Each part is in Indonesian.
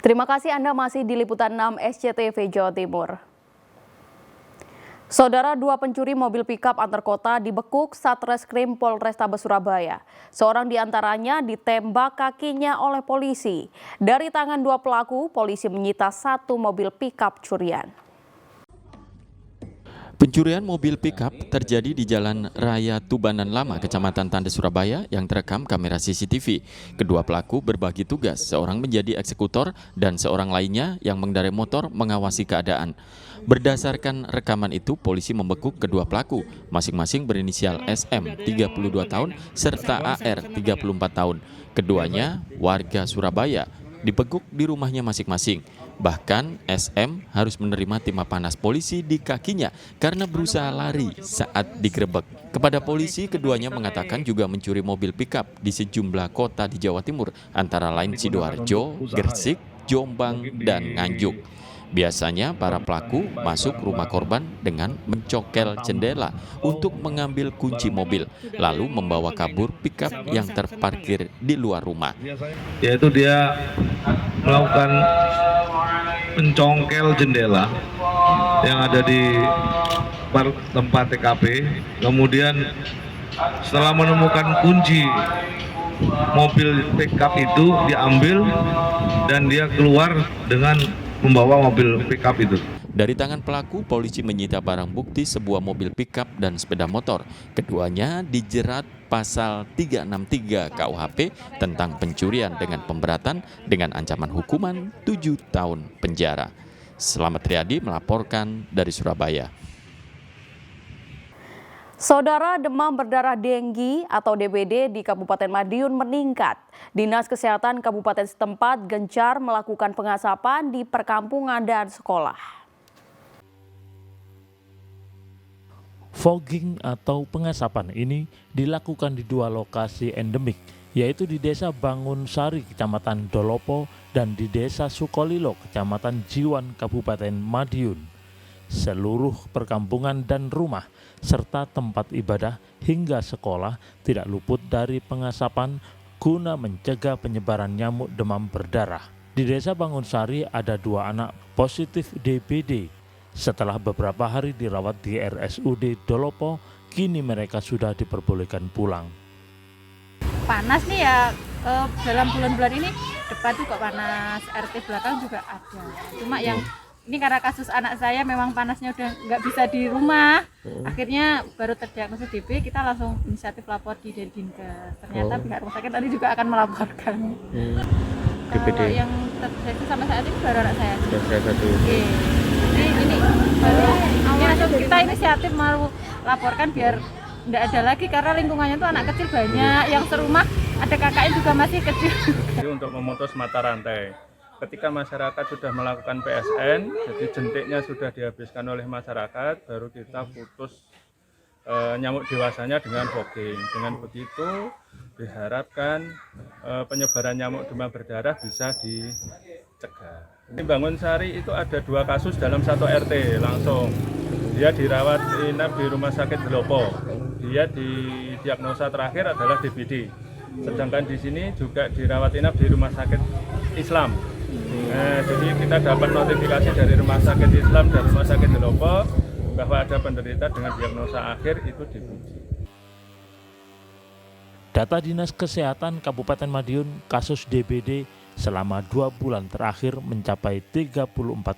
Terima kasih Anda masih di Liputan 6 SCTV Jawa Timur. Saudara, dua pencuri mobil pikap antar kota dibekuk Satreskrim Polrestabes Surabaya. Seorang di antaranya ditembak kakinya oleh polisi. Dari tangan dua pelaku, polisi menyita satu mobil pikap curian. Pencurian mobil pikap terjadi di Jalan Raya Tubanan Lama, Kecamatan Tande, Surabaya yang terekam kamera CCTV. Kedua pelaku berbagi tugas, seorang menjadi eksekutor dan seorang lainnya yang mengendarai motor mengawasi keadaan. Berdasarkan rekaman itu, polisi membekuk kedua pelaku, masing-masing berinisial SM 32 tahun serta AR 34 tahun. Keduanya warga Surabaya, dibekuk di rumahnya masing-masing. Bahkan SM harus menerima timah panas polisi di kakinya karena berusaha lari saat digerebek. Kepada polisi, keduanya mengatakan juga mencuri mobil pikap di sejumlah kota di Jawa Timur, antara lain Sidoarjo, Gresik, Jombang, dan Nganjuk. Biasanya para pelaku masuk rumah korban dengan mencokel jendela untuk mengambil kunci mobil, lalu membawa kabur pikap yang terparkir di luar rumah. Yaitu dia melakukan pencongkel jendela yang ada di tempat TKP, kemudian setelah menemukan kunci mobil pickup itu diambil dan dia keluar dengan membawa mobil pickup itu. Dari tangan pelaku, polisi menyita barang bukti sebuah mobil pickup dan sepeda motor. Keduanya dijerat pasal 363 KUHP tentang pencurian dengan pemberatan dengan ancaman hukuman 7 tahun penjara. Selamat Riyadi melaporkan dari Surabaya. Saudara, demam berdarah denggi atau DBD di Kabupaten Madiun meningkat. Dinas Kesehatan Kabupaten setempat gencar melakukan pengasapan di perkampungan dan sekolah. Fogging atau pengasapan ini dilakukan di dua lokasi endemik, yaitu di Desa Bangun Sari, Kecamatan Dolopo, dan di Desa Sukolilo, Kecamatan Jiwan, Kabupaten Madiun. Seluruh perkampungan dan rumah, serta tempat ibadah hingga sekolah tidak luput dari pengasapan guna mencegah penyebaran nyamuk demam berdarah. Di Desa Bangun Sari ada dua anak positif DBD. Setelah beberapa hari dirawat di RSUD Dolopo, kini mereka sudah diperbolehkan pulang. Panas nih ya, dalam bulan-bulan ini depan juga panas, RT belakang juga ada. Cuma yang ini karena kasus anak saya memang panasnya udah nggak bisa di rumah, akhirnya baru terdiagnosis DB, kita langsung inisiatif lapor di Dendinkes. Ternyata pihak rumah sakit tadi juga akan melaporkan. Kalau yang terjadi sampai saat ini baru anak saya. Satu. Ini baru langsung kita inisiatif mau laporkan biar nggak ada lagi, karena lingkungannya tuh anak kecil banyak, yang serumah ada kakaknya juga masih kecil. Jadi untuk memutus mata rantai. Ketika masyarakat sudah melakukan PSN, jadi jentiknya sudah dihabiskan oleh masyarakat, baru kita putus nyamuk dewasanya dengan fogging. Dengan begitu diharapkan penyebaran nyamuk demam berdarah bisa dicegah. Di Bangun Sari itu ada dua kasus dalam satu RT langsung. Dia dirawat inap di Rumah Sakit Dolopo. Dia didiagnosa terakhir adalah DBD. Sedangkan di sini juga dirawat inap di Rumah Sakit Islam. Jadi kita dapat notifikasi dari Rumah Sakit Islam dan Rumah Sakit Dolopo bahwa ada penderita dengan diagnosa akhir itu DBD. Data Dinas Kesehatan Kabupaten Madiun, kasus DBD selama 2 bulan terakhir mencapai 34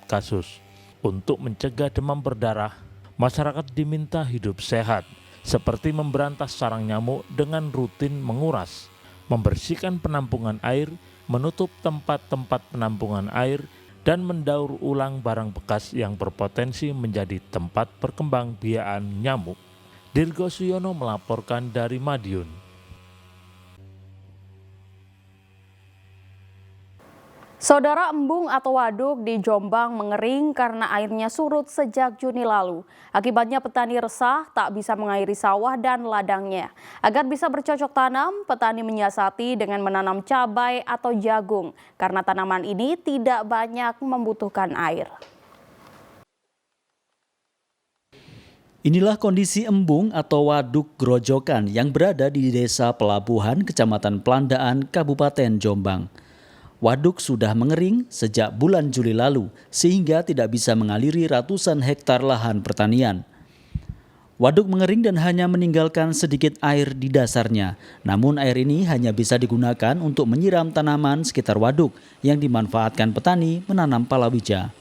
kasus. Untuk mencegah demam berdarah, masyarakat diminta hidup sehat, seperti memberantas sarang nyamuk dengan rutin menguras, membersihkan penampungan air, menutup tempat-tempat penampungan air, dan mendaur ulang barang bekas yang berpotensi menjadi tempat perkembangbiakan nyamuk. Dirgo Suyono melaporkan dari Madiun. Saudara, embung atau waduk di Jombang mengering karena airnya surut sejak Juni lalu. Akibatnya petani resah tak bisa mengairi sawah dan ladangnya. Agar bisa bercocok tanam, petani menyiasati dengan menanam cabai atau jagung karena tanaman ini tidak banyak membutuhkan air. Inilah kondisi embung atau waduk Grojogan yang berada di Desa Pelabuhan, Kecamatan Pelandaan, Kabupaten Jombang. waduk sudah mengering sejak bulan Juli lalu sehingga tidak bisa mengaliri ratusan hektar lahan pertanian. Waduk mengering dan hanya meninggalkan sedikit air di dasarnya. Namun air ini hanya bisa digunakan untuk menyiram tanaman sekitar waduk yang dimanfaatkan petani menanam palawija.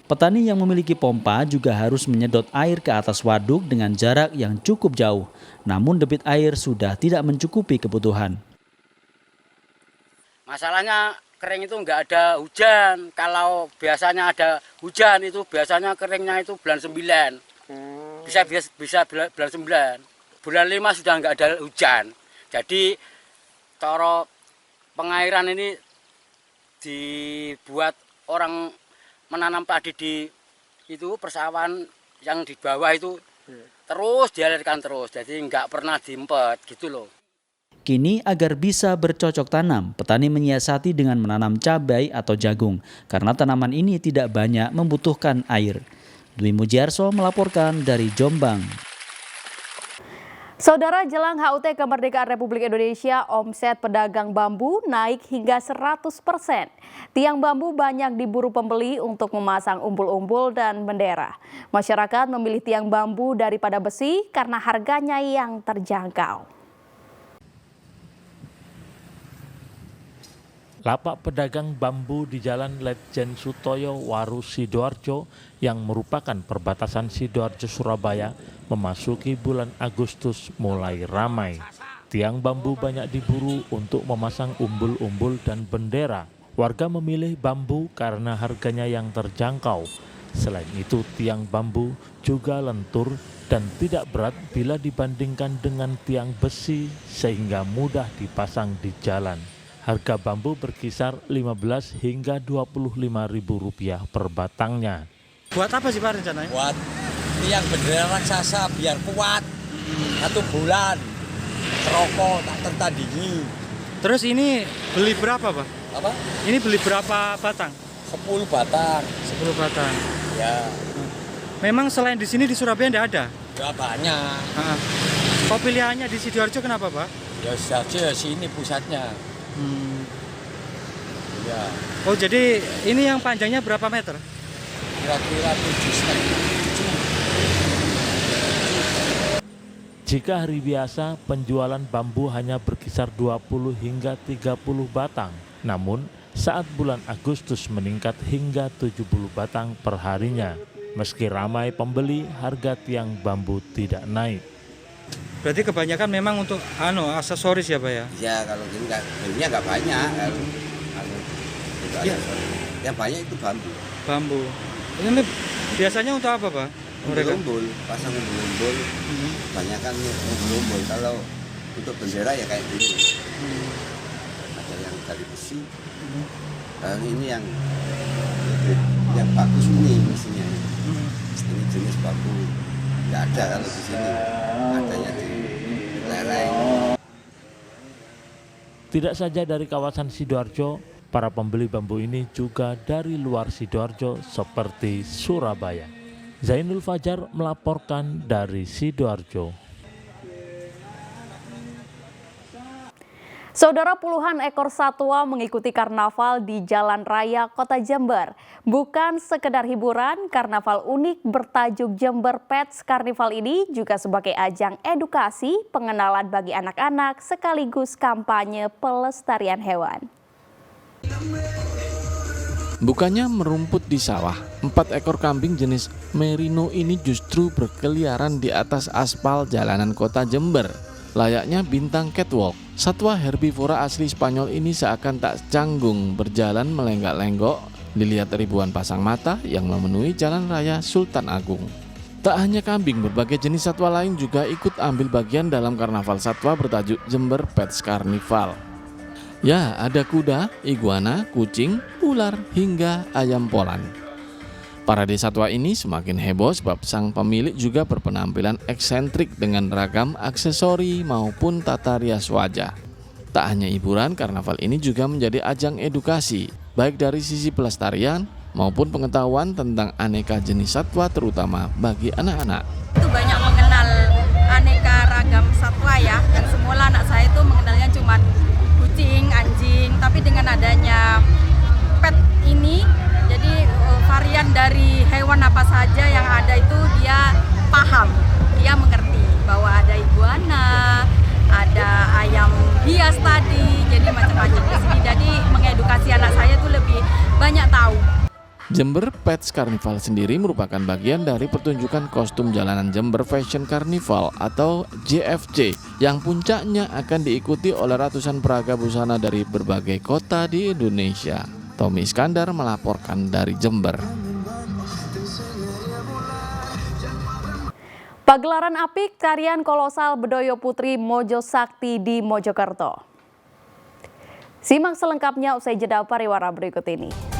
Petani yang memiliki pompa juga harus menyedot air ke atas waduk dengan jarak yang cukup jauh. Namun debit air sudah tidak mencukupi kebutuhan. Masalahnya kering itu nggak ada hujan. Kalau biasanya ada hujan itu biasanya keringnya itu bulan 9. Bisa bulan 9. Bulan 5 sudah nggak ada hujan. Jadi cara pengairan ini dibuat orang menanam padi di itu persawahan yang di bawah itu terus dialirkan terus. Jadi nggak pernah diempet gitu loh. Kini agar bisa bercocok tanam, petani menyiasati dengan menanam cabai atau jagung karena tanaman ini tidak banyak membutuhkan air. Dwi Mujiarso melaporkan dari Jombang. Saudara, jelang HUT Kemerdekaan Republik Indonesia, omset pedagang bambu naik hingga 100%. Tiang bambu banyak diburu pembeli untuk memasang umbul-umbul dan bendera. Masyarakat memilih tiang bambu daripada besi karena harganya yang terjangkau. Lapak pedagang bambu di Jalan Letjen Sutoyo, Waru, Sidoarjo yang merupakan perbatasan Sidoarjo, Surabaya memasuki bulan Agustus mulai ramai. Tiang bambu banyak diburu untuk memasang umbul-umbul dan bendera. Warga memilih bambu karena harganya yang terjangkau. Selain itu, tiang bambu juga lentur dan tidak berat bila dibandingkan dengan tiang besi sehingga mudah dipasang di jalan. Harga bambu berkisar Rp15.000 hingga Rp25.000 per batangnya. Buat apa sih Pak rencananya? Buat tiang bendera raksasa biar kuat. 1 bulan. Rokok tak tertandingi. Terus ini beli berapa Pak? Apa? Ini beli berapa batang? 10 batang. 10 batang. Ya. Memang selain di sini di Surabaya tidak ada? Ya banyak. Kok pilihannya di Sidoarjo kenapa Pak? Ya saja sini pusatnya. Ya. Oh jadi ini yang panjangnya berapa meter? Kira-kira 7,5. Jika hari biasa penjualan bambu hanya berkisar 20 hingga 30 batang. Namun saat bulan Agustus meningkat hingga 70 batang per harinya. Meski ramai pembeli, harga tiang bambu tidak naik. Berarti kebanyakan memang untuk aksesoris ya Pak ya? Ya kalau ini nggak banyak. Ya. Yang banyak itu bambu. Bambu. Ini biasanya untuk apa Pak? Umbul-umbul, pasang umbul-umbul. Banyak kan umbul-umbul. Kalau untuk bendera ya kayak gini. Ada yang dari besi. Ini yang bagus ini mesinnya. Ini jenis bambu. Nggak ada kalau di sini. Adanya di lereng. Tidak saja dari kawasan Sidoarjo, para pembeli bambu ini juga dari luar Sidoarjo seperti Surabaya. Zainul Fajar melaporkan dari Sidoarjo. Saudara, puluhan ekor satwa mengikuti karnaval di Jalan Raya Kota Jember. Bukan sekedar hiburan, karnaval unik bertajuk Jember Pets Carnival ini juga sebagai ajang edukasi, pengenalan bagi anak-anak sekaligus kampanye pelestarian hewan. Bukannya merumput di sawah, 4 ekor kambing jenis merino ini justru berkeliaran di atas aspal jalanan kota Jember. Layaknya bintang catwalk, satwa herbivora asli Spanyol ini seakan tak canggung berjalan melenggak-lenggok dilihat ribuan pasang mata yang memenuhi Jalan Raya Sultan Agung. Tak hanya kambing, berbagai jenis satwa lain juga ikut ambil bagian dalam karnaval satwa bertajuk Jember Pets Carnival. Ya, ada kuda, iguana, kucing, ular, hingga ayam Poland. Parade satwa ini semakin heboh sebab sang pemilik juga berpenampilan eksentrik dengan ragam aksesori maupun tata rias wajah. Tak hanya hiburan, karnaval ini juga menjadi ajang edukasi, baik dari sisi pelestarian maupun pengetahuan tentang aneka jenis satwa terutama bagi anak-anak. Itu banyak mengenal aneka ragam satwa ya, dan semula anak saya itu mengenalnya cuma kucing, anjing, tapi dengan adanya Jember Pets Carnival sendiri merupakan bagian dari pertunjukan kostum jalanan Jember Fashion Carnival atau JFC yang puncaknya akan diikuti oleh ratusan peraga busana dari berbagai kota di Indonesia. Tommy Iskandar melaporkan dari Jember. Pagelaran apik tarian kolosal Bedoyo Putri Mojo Sakti di Mojokerto. Simak selengkapnya usai jeda pariwara berikut ini.